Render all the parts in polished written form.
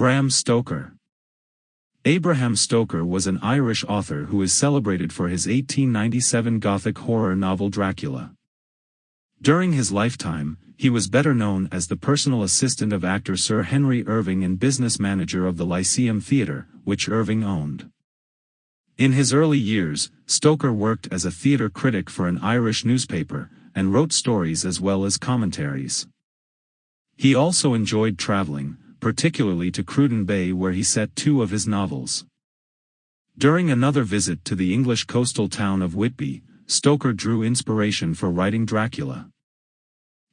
Bram Stoker. Abraham Stoker was an Irish author who is celebrated for his 1897 Gothic horror novel Dracula. During his lifetime, he was better known as the personal assistant of actor Sir Henry Irving and business manager of the Lyceum Theatre, which Irving owned. In his early years, Stoker worked as a theatre critic for an Irish newspaper, and wrote stories as well as commentaries. He also enjoyed traveling, particularly to Cruden Bay where he set two of his novels. During another visit to the English coastal town of Whitby, Stoker drew inspiration for writing Dracula.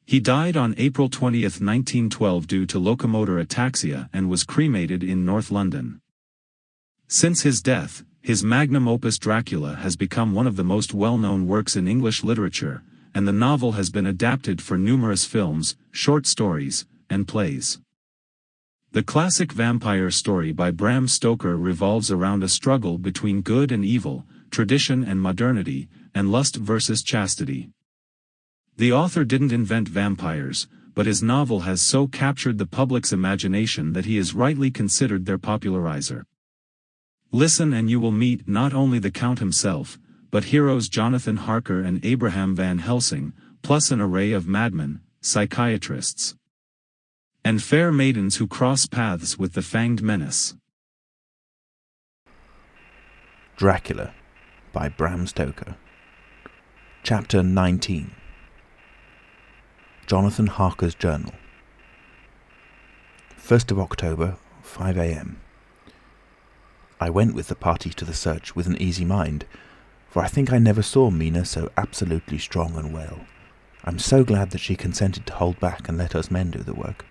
He died on April 20, 1912 due to locomotor ataxia and was cremated in North London. Since his death, his magnum opus Dracula has become one of the most well-known works in English literature, and the novel has been adapted for numerous films, short stories, and plays. The classic vampire story by Bram Stoker revolves around a struggle between good and evil, tradition and modernity, and lust versus chastity. The author didn't invent vampires, but his novel has so captured the public's imagination that he is rightly considered their popularizer. Listen and you will meet not only the Count himself, but heroes Jonathan Harker and Abraham Van Helsing, plus an array of madmen, psychiatrists, and fair maidens who cross paths with the fanged menace. Dracula by Bram Stoker. Chapter 19. Jonathan Harker's Journal. 1st of October, 5 a.m. I went with the party to the search with an easy mind, for I think I never saw Mina so absolutely strong and well. I'm so glad that she consented to hold back and let us men do the work.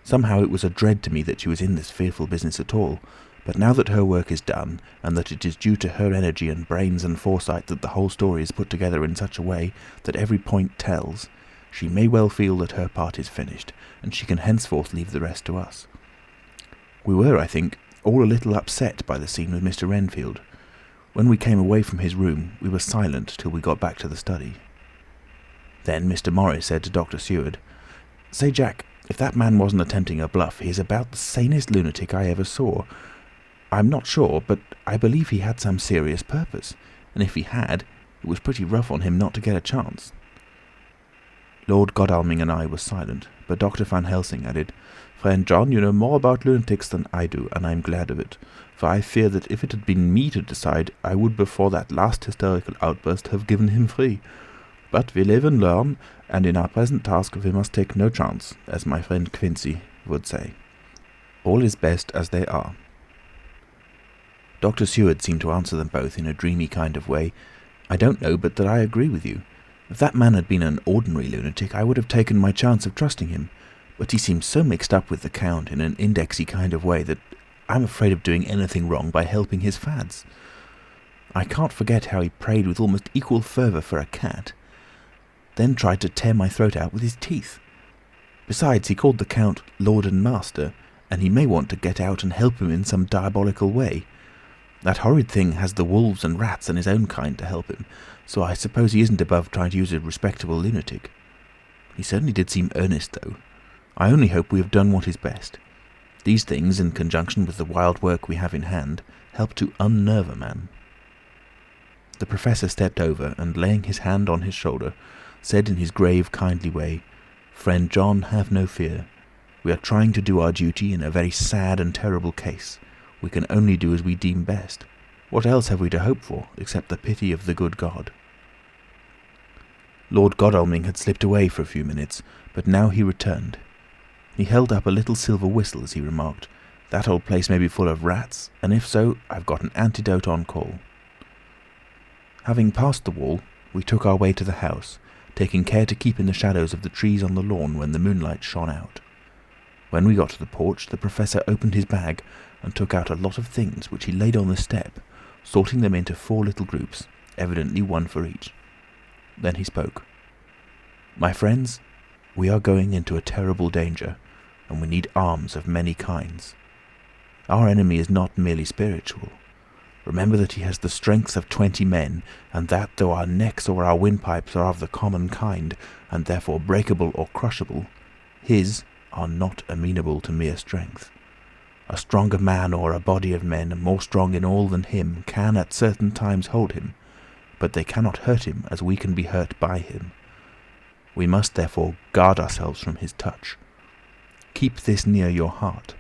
Somehow it was a dread to me that she was in this fearful business at all, but now that her work is done, and that it is due to her energy and brains and foresight that the whole story is put together in such a way that every point tells, she may well feel that her part is finished, and she can henceforth leave the rest to us. We were, I think, all a little upset by the scene with Mr. Renfield. When we came away from his room, we were silent till we got back to the study. Then Mr. Morris said to Dr. Seward, "Say, Jack, if that man wasn't attempting a bluff, he is about the sanest lunatic I ever saw. I'm not sure, but I believe he had some serious purpose, and if he had, it was pretty rough on him not to get a chance." Lord Godalming and I were silent, but Dr. Van Helsing added, "Friend John, you know more about lunatics than I do, and I'm glad of it, for I fear that if it had been me to decide, I would before that last hysterical outburst have given him free. But we live and learn, and in our present task we must take no chance, as my friend Quincy would say. All is best as they are." Dr. Seward seemed to answer them both in a dreamy kind of way. "I don't know but that I agree with you. If that man had been an ordinary lunatic, I would have taken my chance of trusting him, but he seems so mixed up with the Count in an indexy kind of way that I'm afraid of doing anything wrong by helping his fads. I can't forget how he prayed with almost equal fervour for a cat, then tried to tear my throat out with his teeth. Besides, he called the Count Lord and Master, and he may want to get out and help him in some diabolical way. That horrid thing has the wolves and rats and his own kind to help him, so I suppose he isn't above trying to use a respectable lunatic. He certainly did seem earnest, though. I only hope we have done what is best. These things, in conjunction with the wild work we have in hand, help to unnerve a man." The Professor stepped over, and laying his hand on his shoulder, said in his grave, kindly way, "Friend John, have no fear. We are trying to do our duty in a very sad and terrible case. We can only do as we deem best. What else have we to hope for, except the pity of the good God?" Lord Godalming had slipped away for a few minutes, but now he returned. He held up a little silver whistle as he remarked, "That old place may be full of rats, and if so, I've got an antidote on call." Having passed the wall, we took our way to the house, taking care to keep in the shadows of the trees on the lawn when the moonlight shone out. When we got to the porch, the Professor opened his bag and took out a lot of things which he laid on the step, sorting them into 4 little groups, evidently one for each. Then he spoke. "My friends, we are going into a terrible danger, and we need arms of many kinds. Our enemy is not merely spiritual. Remember that he has the strength of 20 men, and that though our necks or our windpipes are of the common kind, and therefore breakable or crushable, his are not amenable to mere strength. A stronger man or a body of men, more strong in all than him, can at certain times hold him, but they cannot hurt him as we can be hurt by him. We must therefore guard ourselves from his touch. Keep this near your heart."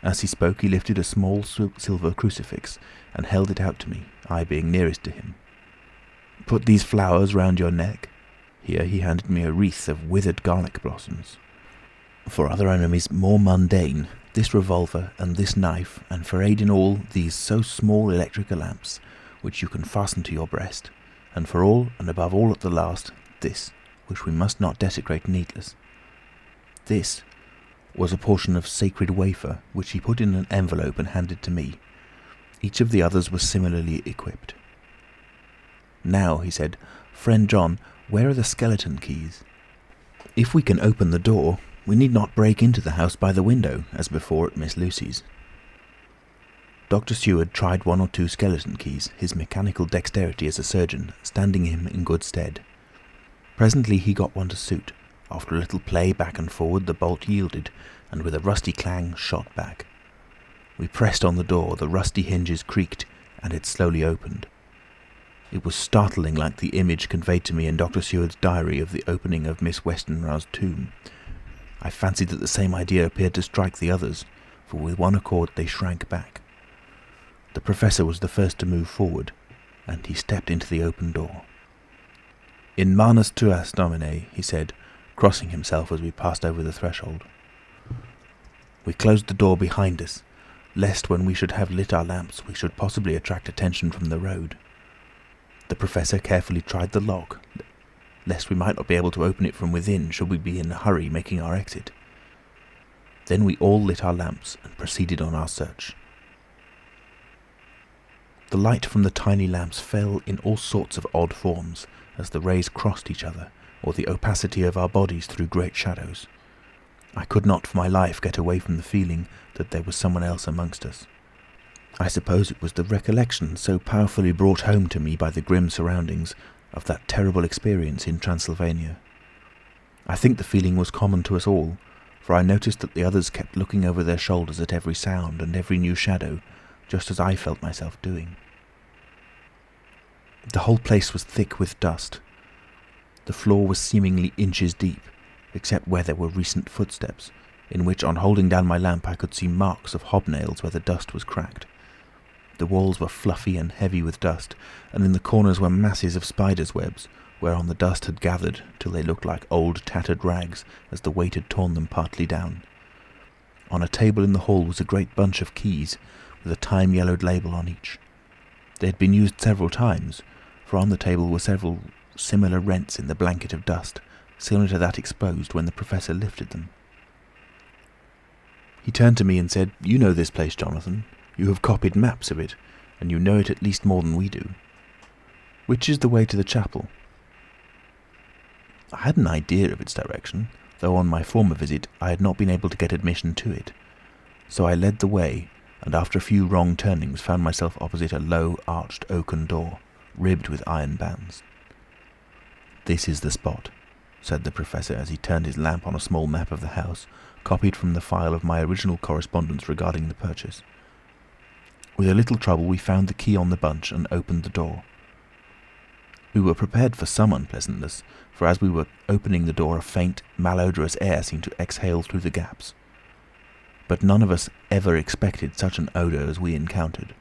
As he spoke, he lifted a small silver crucifix and held it out to me, I being nearest to him. "Put these flowers round your neck." Here he handed me a wreath of withered garlic blossoms. "For other enemies more mundane, this revolver and this knife, and for aid in all, these so small electrical lamps, which you can fasten to your breast, and for all, and above all at the last, this, which we must not desecrate needless." This was a portion of sacred wafer, which he put in an envelope and handed to me. Each of the others was similarly equipped. "Now," he said, "friend John, where are the skeleton keys? If we can open the door, we need not break into the house by the window, as before at Miss Lucy's." Dr. Seward tried 1 or 2 skeleton keys, his mechanical dexterity as a surgeon standing him in good stead. Presently he got one to suit. After a little play back and forward, the bolt yielded, and with a rusty clang shot back. We pressed on the door, the rusty hinges creaked, and it slowly opened. It was startling like the image conveyed to me in Dr. Seward's diary of the opening of Miss Westenra's tomb. I fancied that the same idea appeared to strike the others, for with one accord they shrank back. The Professor was the first to move forward, and he stepped into the open door. "In manus tuas, Domine," he said, crossing himself as we passed over the threshold. We closed the door behind us, lest when we should have lit our lamps we should possibly attract attention from the road. The Professor carefully tried the lock, lest we might not be able to open it from within should we be in a hurry making our exit. Then we all lit our lamps and proceeded on our search. The light from the tiny lamps fell in all sorts of odd forms as the rays crossed each other, or the opacity of our bodies threw great shadows. I could not for my life get away from the feeling that there was someone else amongst us. I suppose it was the recollection so powerfully brought home to me by the grim surroundings of that terrible experience in Transylvania. I think the feeling was common to us all, for I noticed that the others kept looking over their shoulders at every sound and every new shadow, just as I felt myself doing. The whole place was thick with dust. The floor was seemingly inches deep, except where there were recent footsteps, in which on holding down my lamp I could see marks of hobnails where the dust was cracked. The walls were fluffy and heavy with dust, and in the corners were masses of spiders' webs, whereon the dust had gathered till they looked like old tattered rags as the weight had torn them partly down. On a table in the hall was a great bunch of keys, with a time-yellowed label on each. They had been used several times, for on the table were several similar rents in the blanket of dust, similar to that exposed when the Professor lifted them. He turned to me and said, "You know this place, Jonathan. You have copied maps of it, and you know it at least more than we do. Which is the way to the chapel?" I had an idea of its direction, though on my former visit I had not been able to get admission to it. So I led the way, and after a few wrong turnings found myself opposite a low, arched oaken door, ribbed with iron bands. "This is the spot," said the Professor as he turned his lamp on a small map of the house, copied from the file of my original correspondence regarding the purchase. With a little trouble we found the key on the bunch and opened the door. We were prepared for some unpleasantness, for as we were opening the door a faint, malodorous air seemed to exhale through the gaps. But none of us ever expected such an odour as we encountered.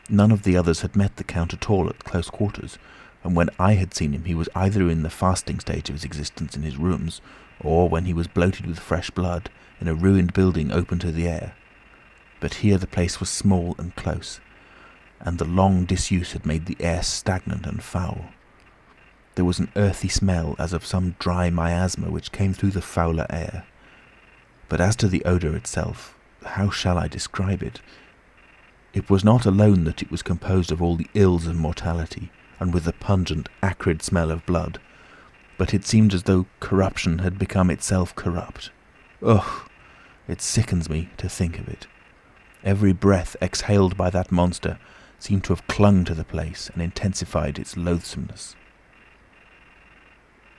None of the others had met the Count at all at close quarters, and when I had seen him he was either in the fasting stage of his existence in his rooms, or when he was bloated with fresh blood, in a ruined building open to the air. But here the place was small and close, and the long disuse had made the air stagnant and foul. There was an earthy smell as of some dry miasma which came through the fouler air. But as to the odour itself, how shall I describe it? It was not alone that it was composed of all the ills of mortality, and with the pungent, acrid smell of blood, but it seemed as though corruption had become itself corrupt. Ugh! It sickens me to think of it. Every breath exhaled by that monster seemed to have clung to the place and intensified its loathsomeness.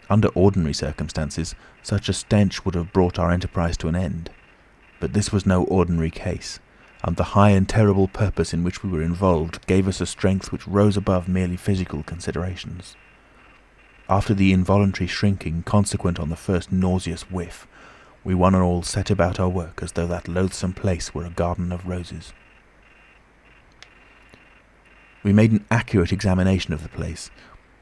Under ordinary circumstances, such a stench would have brought our enterprise to an end. But this was no ordinary case, and the high and terrible purpose in which we were involved gave us a strength which rose above merely physical considerations. After the involuntary shrinking consequent on the first nauseous whiff, we one and all set about our work as though that loathsome place were a garden of roses. We made an accurate examination of the place,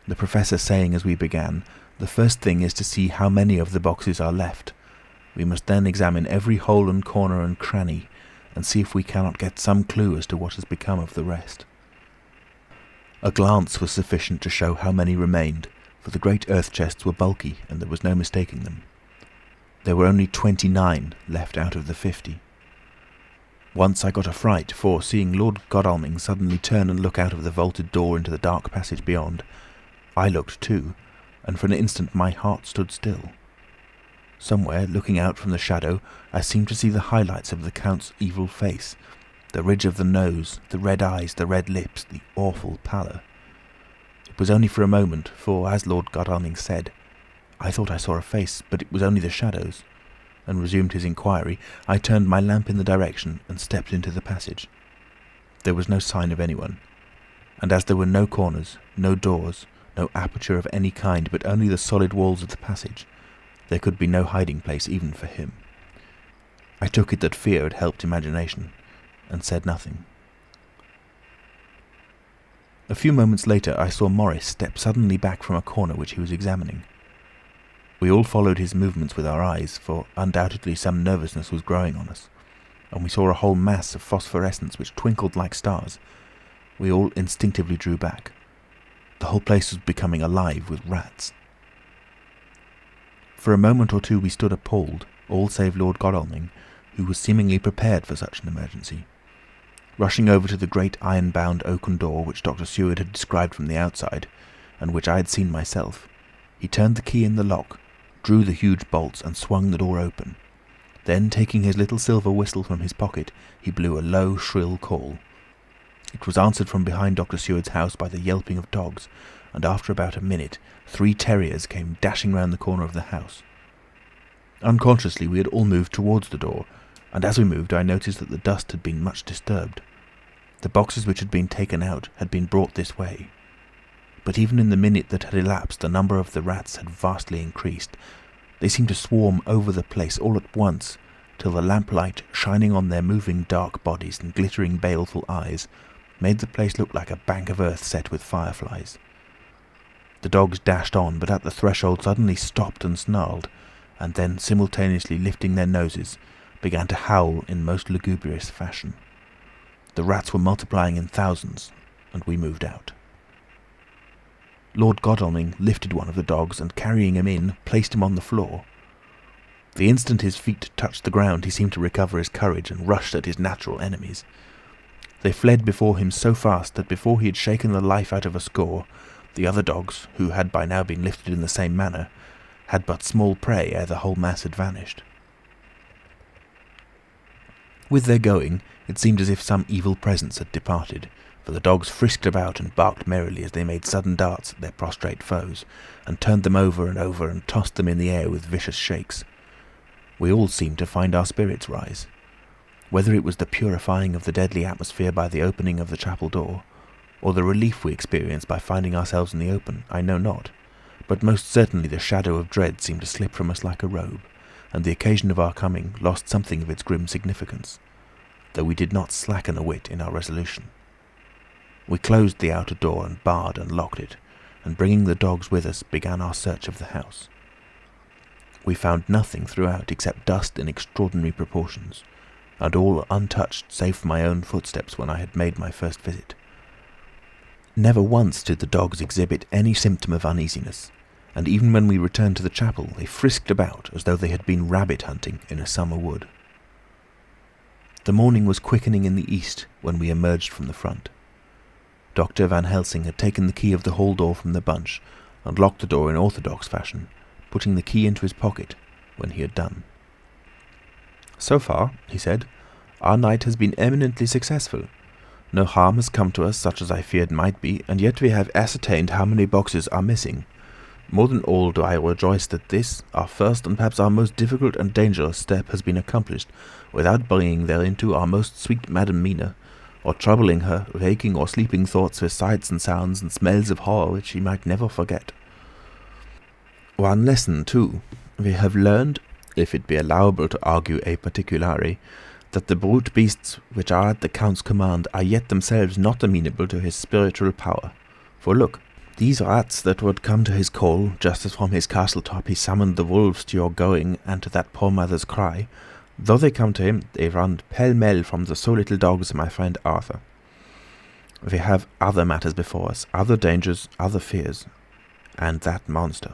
the professor saying as we began, "The first thing is to see how many of the boxes are left. We must then examine every hole and corner and cranny, and see if we cannot get some clue as to what has become of the rest." A glance was sufficient to show how many remained, for the great earth chests were bulky, and there was no mistaking them. There were only 29 left out of the 50. Once I got a fright, for, seeing Lord Godalming suddenly turn and look out of the vaulted door into the dark passage beyond, I looked too, and for an instant my heart stood still. Somewhere, looking out from the shadow, I seemed to see the highlights of the Count's evil face, the ridge of the nose, the red eyes, the red lips, the awful pallor. It was only for a moment, for, as Lord Godalming said, I thought I saw a face, but it was only the shadows, and resumed his inquiry. I turned my lamp in the direction and stepped into the passage. There was no sign of anyone, and as there were no corners, no doors, no aperture of any kind, but only the solid walls of the passage, there could be no hiding place even for him. I took it that fear had helped imagination, and said nothing. A few moments later I saw Morris step suddenly back from a corner which he was examining. We all followed his movements with our eyes, for undoubtedly some nervousness was growing on us, and we saw a whole mass of phosphorescence which twinkled like stars. We all instinctively drew back. The whole place was becoming alive with rats. For a moment or two we stood appalled, all save Lord Godalming, who was seemingly prepared for such an emergency. Rushing over to the great iron-bound oaken door which Dr. Seward had described from the outside, and which I had seen myself, he turned the key in the lock, drew the huge bolts, and swung the door open. Then, taking his little silver whistle from his pocket, he blew a low, shrill call. It was answered from behind Dr. Seward's house by the yelping of dogs, and after about a minute 3 terriers came dashing round the corner of the house. Unconsciously we had all moved towards the door, and as we moved I noticed that the dust had been much disturbed. The boxes which had been taken out had been brought this way. But even in the minute that had elapsed the number of the rats had vastly increased. They seemed to swarm over the place all at once, till the lamplight, shining on their moving dark bodies and glittering baleful eyes, made the place look like a bank of earth set with fireflies. The dogs dashed on, but at the threshold suddenly stopped and snarled, and then, simultaneously lifting their noses, began to howl in most lugubrious fashion. The rats were multiplying in thousands, and we moved out. Lord Godalming lifted one of the dogs, and carrying him in, placed him on the floor. The instant his feet touched the ground, he seemed to recover his courage, and rushed at his natural enemies. They fled before him so fast that before he had shaken the life out of a score, the other dogs, who had by now been lifted in the same manner, had but small prey ere the whole mass had vanished. With their going, it seemed as if some evil presence had departed, for the dogs frisked about and barked merrily as they made sudden darts at their prostrate foes, and turned them over and tossed them in the air with vicious shakes. We all seemed to find our spirits rise. Whether it was the purifying of the deadly atmosphere by the opening of the chapel door, or the relief we experienced by finding ourselves in the open, I know not, but most certainly the shadow of dread seemed to slip from us like a robe, and the occasion of our coming lost something of its grim significance, though we did not slacken a whit in our resolution. We closed the outer door and barred and locked it, and bringing the dogs with us, began our search of the house. We found nothing throughout except dust in extraordinary proportions, and all untouched save for my own footsteps when I had made my first visit. Never once did the dogs exhibit any symptom of uneasiness, and even when we returned to the chapel they frisked about as though they had been rabbit hunting in a summer wood. The morning was quickening in the east when we emerged from the front. Dr. Van Helsing had taken the key of the hall door from the bunch, and locked the door in orthodox fashion, putting the key into his pocket when he had done. "So far," he said, "our night has been eminently successful. No harm has come to us such as I feared might be, and yet we have ascertained how many boxes are missing. More than all do I rejoice that this, our first and perhaps our most difficult and dangerous step has been accomplished, without bringing thereinto our most sweet Madam Mina, or troubling her waking or sleeping thoughts with sights and sounds and smells of horror which she might never forget. One lesson, too, we have learned, if it be allowable to argue a particulari, that the brute beasts which are at the Count's command are yet themselves not amenable to his spiritual power. For look, these rats that would come to his call, just as from his castle top he summoned the wolves to your going and to that poor mother's cry, though they come to him, they run pell-mell from the so little dogs of my friend Arthur. We have other matters before us, other dangers, other fears, and that monster.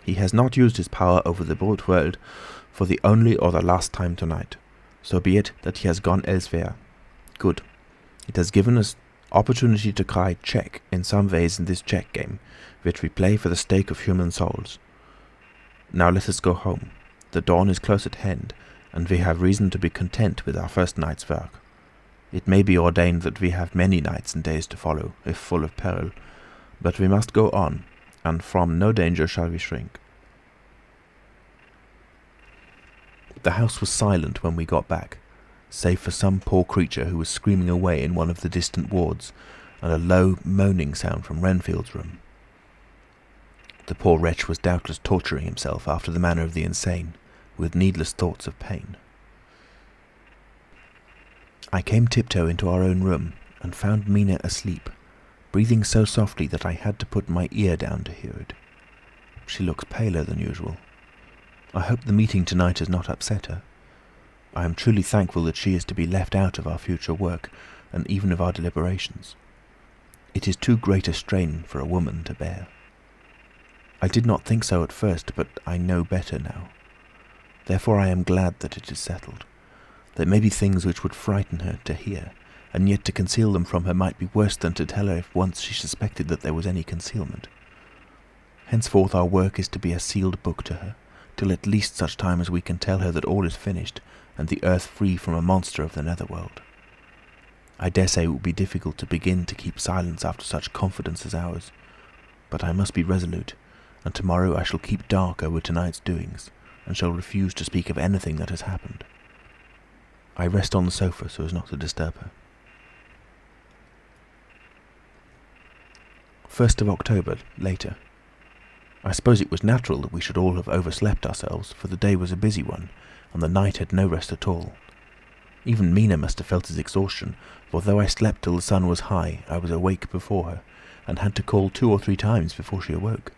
He has not used his power over the brute world for the only or the last time tonight. So be it that he has gone elsewhere. Good. It has given us opportunity to cry check in some ways in this check game, which we play for the stake of human souls. Now let us go home. The dawn is close at hand, and we have reason to be content with our first night's work. It may be ordained that we have many nights and days to follow, if full of peril, but we must go on, and from no danger shall we shrink. The house was silent when we got back, save for some poor creature who was screaming away in one of the distant wards, and a low moaning sound from Renfield's room. The poor wretch was doubtless torturing himself after the manner of the insane, with needless thoughts of pain. I came tiptoe into our own room, and found Mina asleep, breathing so softly that I had to put my ear down to hear it. She looks paler than usual. I hope the meeting tonight has not upset her. I am truly thankful that she is to be left out of our future work, and even of our deliberations. It is too great a strain for a woman to bear. I did not think so at first, but I know better now. Therefore I am glad that it is settled. There may be things which would frighten her to hear, and yet to conceal them from her might be worse than to tell her if once she suspected that there was any concealment. Henceforth our work is to be a sealed book to her, till at least such time as we can tell her that all is finished, and the earth free from a monster of the netherworld. I dare say it will be difficult to begin to keep silence after such confidence as ours, but I must be resolute, and tomorrow I shall keep dark over tonight's doings, and shall refuse to speak of anything that has happened. I rest on the sofa so as not to disturb her. 1st of October, later. I suppose it was natural that we should all have overslept ourselves, for the day was a busy one, and the night had no rest at all. Even Mina must have felt his exhaustion, for though I slept till the sun was high, I was awake before her, and had to call 2 or 3 times before she awoke.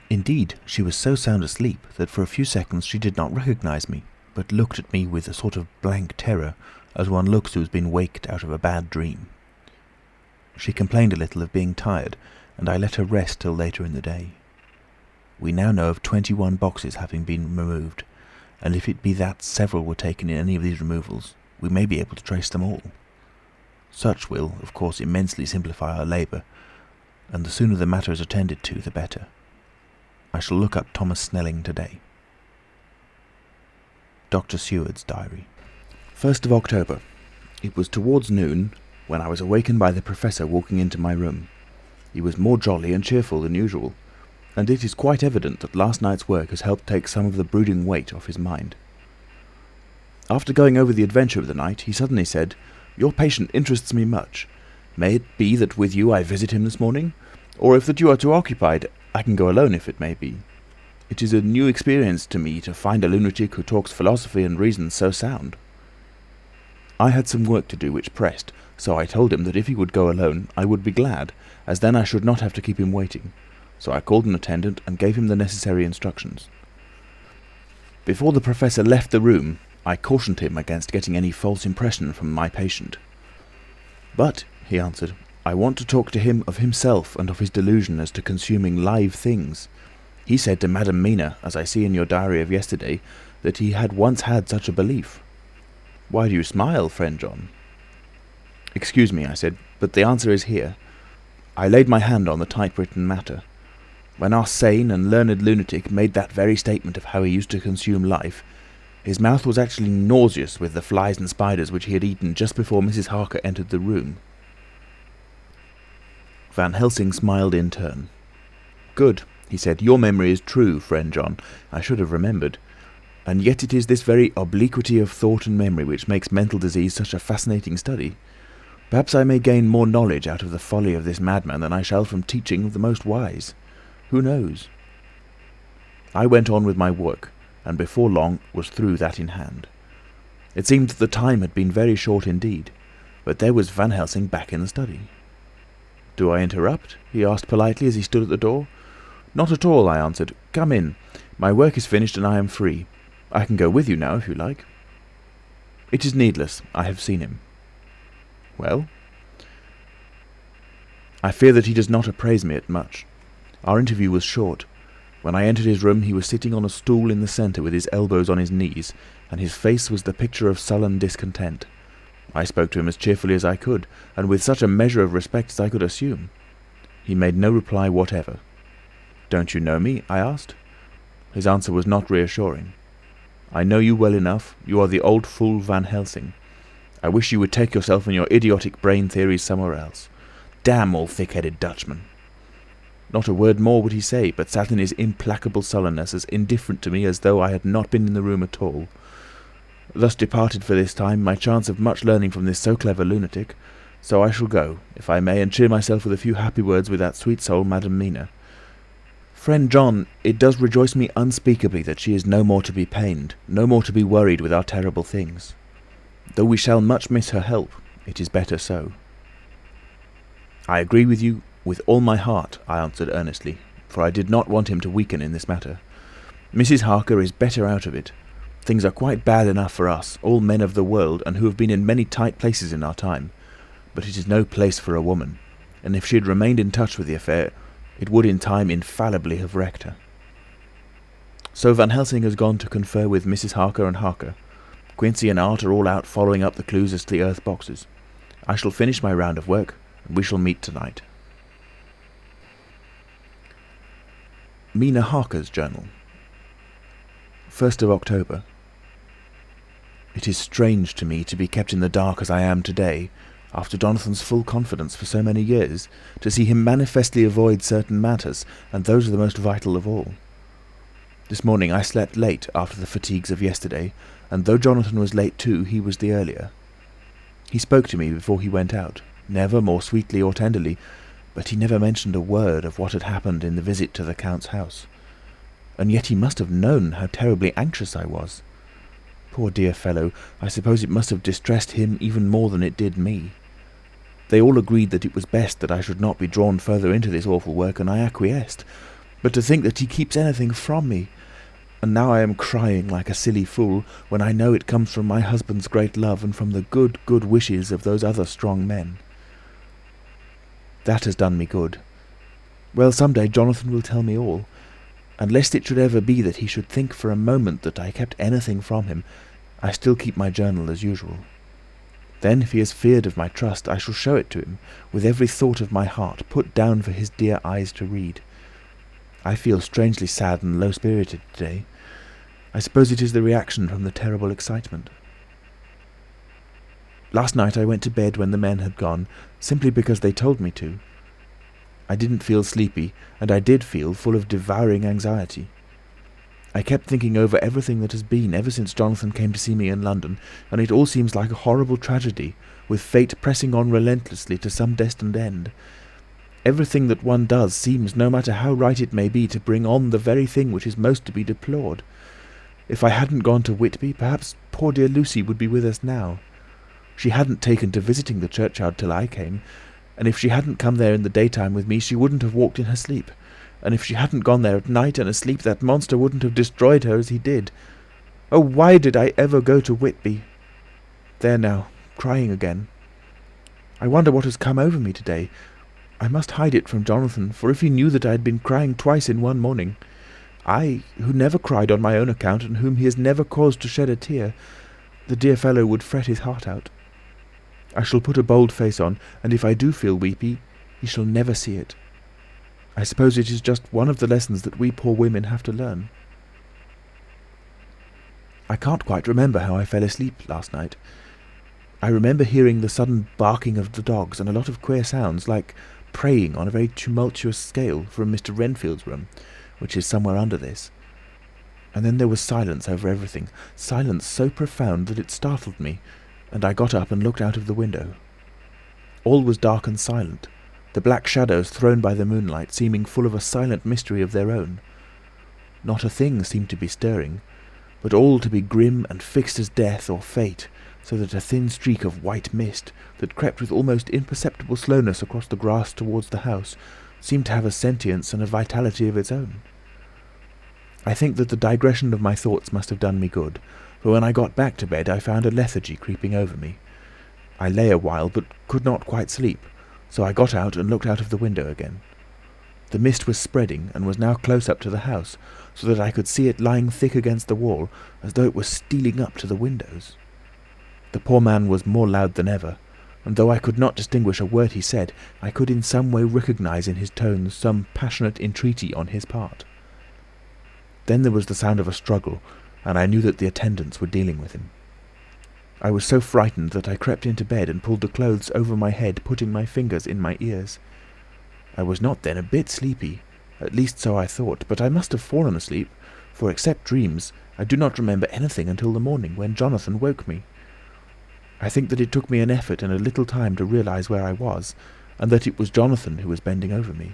Indeed, she was so sound asleep that for a few seconds she did not recognize me, but looked at me with a sort of blank terror, as one looks who has been waked out of a bad dream. She complained a little of being tired, and I let her rest till later in the day. We now know of 21 boxes having been removed, and if it be that several were taken in any of these removals, we may be able to trace them all. Such will, of course, immensely simplify our labour, and the sooner the matter is attended to, the better. I shall look up Thomas Snelling today. Dr. Seward's diary. 1st of October. It was towards noon when I was awakened by the Professor walking into my room. He was more jolly and cheerful than usual, and it is quite evident that last night's work has helped take some of the brooding weight off his mind. After going over the adventure of the night, he suddenly said, "Your patient interests me much. May it be that with you I visit him this morning? Or if that you are too occupied, I can go alone if it may be. It is a new experience to me to find a lunatic who talks philosophy and reasons so sound." I had some work to do which pressed, so I told him that if he would go alone, I would be glad, as then I should not have to keep him waiting. So I called an attendant and gave him the necessary instructions. Before the Professor left the room, I cautioned him against getting any false impression from my patient. "But," he answered, "I want to talk to him of himself and of his delusion as to consuming live things. He said to Madam Mina, as I see in your diary of yesterday, that he had once had such a belief." "Why do you smile, friend John?" "Excuse me," I said, "but the answer is here." I laid my hand on the typewritten matter. When our sane and learned lunatic made that very statement of how he used to consume life, his mouth was actually nauseous with the flies and spiders which he had eaten just before Mrs. Harker entered the room. Van Helsing smiled in turn. "Good," he said. "Your memory is true, friend John. I should have remembered. And yet it is this very obliquity of thought and memory which makes mental disease such a fascinating study. Perhaps I may gain more knowledge out of the folly of this madman than I shall from teaching of the most wise. Who knows?" I went on with my work, and before long was through that in hand. It seemed that the time had been very short indeed, but there was Van Helsing back in the study. "Do I interrupt?" he asked politely as he stood at the door. "Not at all," I answered. "Come in. My work is finished and I am free. I can go with you now if you like." "It is needless. I have seen him." "Well?" "I fear that he does not appraise me at much. Our interview was short. When I entered his room he was sitting on a stool in the centre with his elbows on his knees, and his face was the picture of sullen discontent. I spoke to him as cheerfully as I could, and with such a measure of respect as I could assume. He made no reply whatever. 'Don't you know me?' I asked. His answer was not reassuring. 'I know you well enough. You are the old fool Van Helsing. I wish you would take yourself and your idiotic brain theories somewhere else. Damn all thick-headed Dutchmen.' Not a word more would he say, but sat in his implacable sullenness as indifferent to me as though I had not been in the room at all. Thus departed for this time my chance of much learning from this so clever lunatic, so I shall go, if I may, and cheer myself with a few happy words with that sweet soul, Madam Mina. Friend John, it does rejoice me unspeakably that she is no more to be pained, no more to be worried with our terrible things. Though we shall much miss her help, it is better so." "I agree with you with all my heart," I answered earnestly, for I did not want him to weaken in this matter. "Mrs. Harker is better out of it. Things are quite bad enough for us, all men of the world, and who have been in many tight places in our time. But it is no place for a woman, and if she had remained in touch with the affair, it would in time infallibly have wrecked her. So Van Helsing has gone to confer with Mrs. Harker and Harker. Quincy and Art are all out following up the clues as to the earth boxes. I shall finish my round of work, and we shall meet tonight." Mina Harker's journal. 1st of October. It is strange to me to be kept in the dark as I am today, after Jonathan's full confidence for so many years, to see him manifestly avoid certain matters, and those are the most vital of all. This morning I slept late after the fatigues of yesterday, and though Jonathan was late too, he was the earlier. He spoke to me before he went out, never more sweetly or tenderly, but he never mentioned a word of what had happened in the visit to the Count's house. And yet he must have known how terribly anxious I was. Poor dear fellow, I suppose it must have distressed him even more than it did me. They all agreed that it was best that I should not be drawn further into this awful work, and I acquiesced. But to think that he keeps anything from me! And now I am crying like a silly fool, when I know it comes from my husband's great love and from the good, good wishes of those other strong men. That has done me good. Well, some day Jonathan will tell me all, and lest it should ever be that he should think for a moment that I kept anything from him, I still keep my journal as usual. Then, if he is feared of my trust, I shall show it to him, with every thought of my heart put down for his dear eyes to read. I feel strangely sad and low-spirited today. I suppose it is the reaction from the terrible excitement. Last night I went to bed when the men had gone, simply because they told me to. I didn't feel sleepy, and I did feel full of devouring anxiety. I kept thinking over everything that has been ever since Jonathan came to see me in London, and it all seems like a horrible tragedy, with fate pressing on relentlessly to some destined end. Everything that one does seems, no matter how right it may be, to bring on the very thing which is most to be deplored. If I hadn't gone to Whitby, perhaps poor dear Lucy would be with us now. She hadn't taken to visiting the churchyard till I came, and if she hadn't come there in the daytime with me, she wouldn't have walked in her sleep, and if she hadn't gone there at night and asleep, that monster wouldn't have destroyed her as he did. Oh, why did I ever go to Whitby? There now, crying again. I wonder what has come over me today. I must hide it from Jonathan, for if he knew that I had been crying twice in one morning, I, who never cried on my own account, and whom he has never caused to shed a tear, the dear fellow would fret his heart out. I shall put a bold face on, and if I do feel weepy, he shall never see it. I suppose it is just one of the lessons that we poor women have to learn. I can't quite remember how I fell asleep last night. I remember hearing the sudden barking of the dogs and a lot of queer sounds, like praying on a very tumultuous scale from Mr. Renfield's room, which is somewhere under this. And then there was silence over everything, silence so profound that it startled me, and I got up and looked out of the window. All was dark and silent, the black shadows thrown by the moonlight seeming full of a silent mystery of their own. Not a thing seemed to be stirring, but all to be grim and fixed as death or fate, so that a thin streak of white mist, that crept with almost imperceptible slowness across the grass towards the house, seemed to have a sentience and a vitality of its own. I think that the digression of my thoughts must have done me good, for when I got back to bed I found a lethargy creeping over me. I lay a while, but could not quite sleep, so I got out and looked out of the window again. The mist was spreading, and was now close up to the house, so that I could see it lying thick against the wall, as though it was stealing up to the windows. The poor man was more loud than ever, and though I could not distinguish a word he said, I could in some way recognise in his tones some passionate entreaty on his part. Then there was the sound of a struggle, and I knew that the attendants were dealing with him. I was so frightened that I crept into bed and pulled the clothes over my head, putting my fingers in my ears. I was not then a bit sleepy, at least so I thought, but I must have fallen asleep, for except dreams, I do not remember anything until the morning, when Jonathan woke me. I think that it took me an effort and a little time to realise where I was, and that it was Jonathan who was bending over me.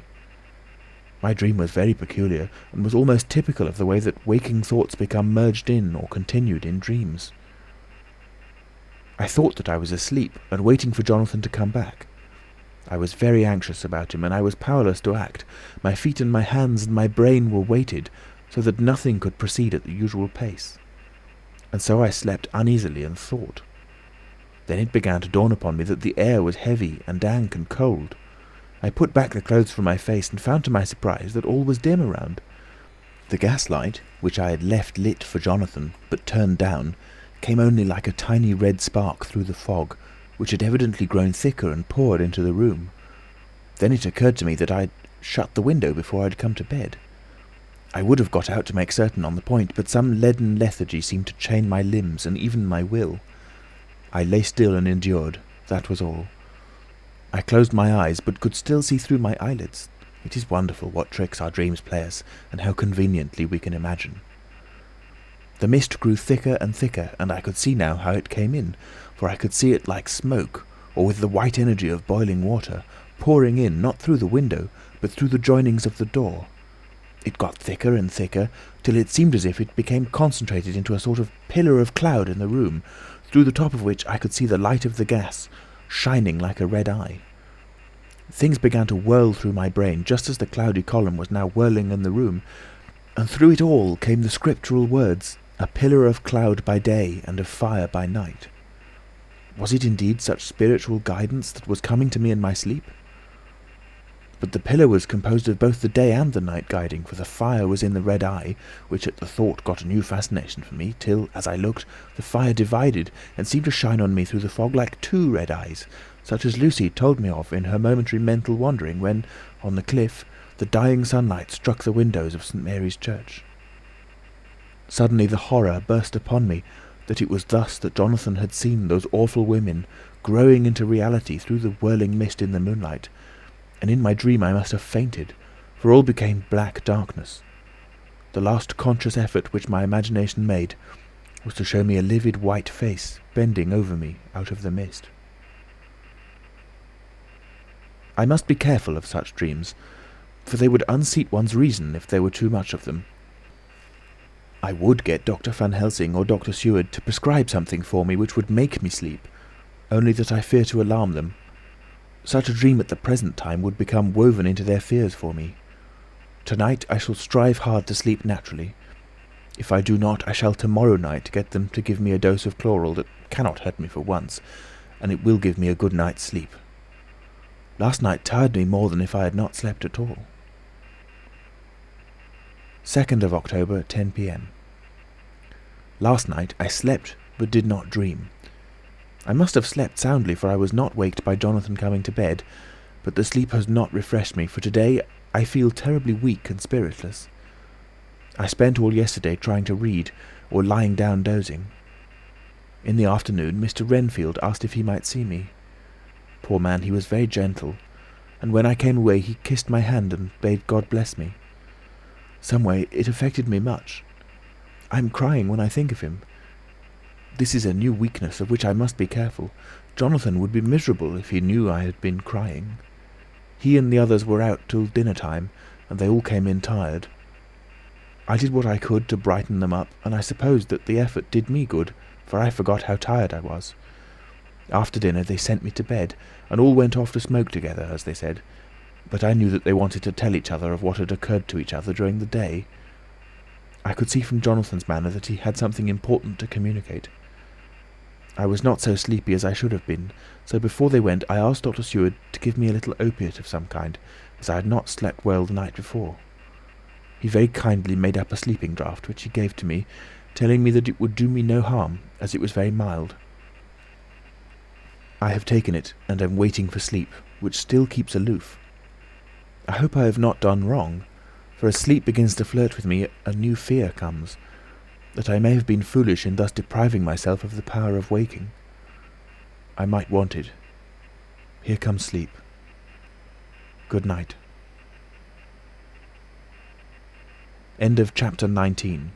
My dream was very peculiar, and was almost typical of the way that waking thoughts become merged in or continued in dreams. I thought that I was asleep, and waiting for Jonathan to come back. I was very anxious about him, and I was powerless to act. My feet and my hands and my brain were weighted, so that nothing could proceed at the usual pace. And so I slept uneasily and thought. Then it began to dawn upon me that the air was heavy and dank and cold. I put back the clothes from my face, and found to my surprise that all was dim around. The gaslight, which I had left lit for Jonathan, but turned down, came only like a tiny red spark through the fog, which had evidently grown thicker and poured into the room. Then it occurred to me that I had shut the window before I had come to bed. I would have got out to make certain on the point, but some leaden lethargy seemed to chain my limbs and even my will. I lay still and endured, that was all. I closed my eyes, but could still see through my eyelids. It is wonderful what tricks our dreams play us, and how conveniently we can imagine. The mist grew thicker and thicker, and I could see now how it came in, for I could see it like smoke, or with the white energy of boiling water, pouring in, not through the window, but through the joinings of the door. It got thicker and thicker, till it seemed as if it became concentrated into a sort of pillar of cloud in the room, through the top of which I could see the light of the gas, shining like a red eye. Things began to whirl through my brain, just as the cloudy column was now whirling in the room, and through it all came the scriptural words, "A pillar of cloud by day and of fire by night." Was it indeed such spiritual guidance that was coming to me in my sleep? But the pillar was composed of both the day and the night guiding, for the fire was in the red eye, which at the thought got a new fascination for me, till, as I looked, the fire divided, and seemed to shine on me through the fog like two red eyes, such as Lucy told me of in her momentary mental wandering, when, on the cliff, the dying sunlight struck the windows of St. Mary's Church. Suddenly the horror burst upon me, that it was thus that Jonathan had seen those awful women growing into reality through the whirling mist in the moonlight, and in my dream I must have fainted, for all became black darkness. The last conscious effort which my imagination made was to show me a livid white face bending over me out of the mist. I must be careful of such dreams, for they would unseat one's reason if there were too much of them. I would get Dr. Van Helsing or Dr. Seward to prescribe something for me which would make me sleep, only that I fear to alarm them. Such a dream at the present time would become woven into their fears for me. Tonight I shall strive hard to sleep naturally. If I do not, I shall tomorrow night get them to give me a dose of chloral that cannot hurt me for once, and it will give me a good night's sleep. Last night tired me more than if I had not slept at all. 2nd of October, 10 p.m. Last night I slept but did not dream. I must have slept soundly, for I was not waked by Jonathan coming to bed, but the sleep has not refreshed me, for today I feel terribly weak and spiritless. I spent all yesterday trying to read, or lying down dozing. In the afternoon Mr. Renfield asked if he might see me. Poor man, he was very gentle, and when I came away he kissed my hand and bade God bless me. Some way it affected me much. I am crying when I think of him. This is a new weakness of which I must be careful. Jonathan would be miserable if he knew I had been crying. He and the others were out till dinner time, and they all came in tired. I did what I could to brighten them up, and I supposed that the effort did me good, for I forgot how tired I was. After dinner they sent me to bed, and all went off to smoke together, as they said, but I knew that they wanted to tell each other of what had occurred to each other during the day. I could see from Jonathan's manner that he had something important to communicate. I was not so sleepy as I should have been, so before they went I asked Dr. Seward to give me a little opiate of some kind, as I had not slept well the night before. He very kindly made up a sleeping draught, which he gave to me, telling me that it would do me no harm, as it was very mild. I have taken it, and am waiting for sleep, which still keeps aloof. I hope I have not done wrong, for as sleep begins to flirt with me, a new fear comes, that I may have been foolish in thus depriving myself of the power of waking. I might want it. Here comes sleep. Good night. End of chapter 19.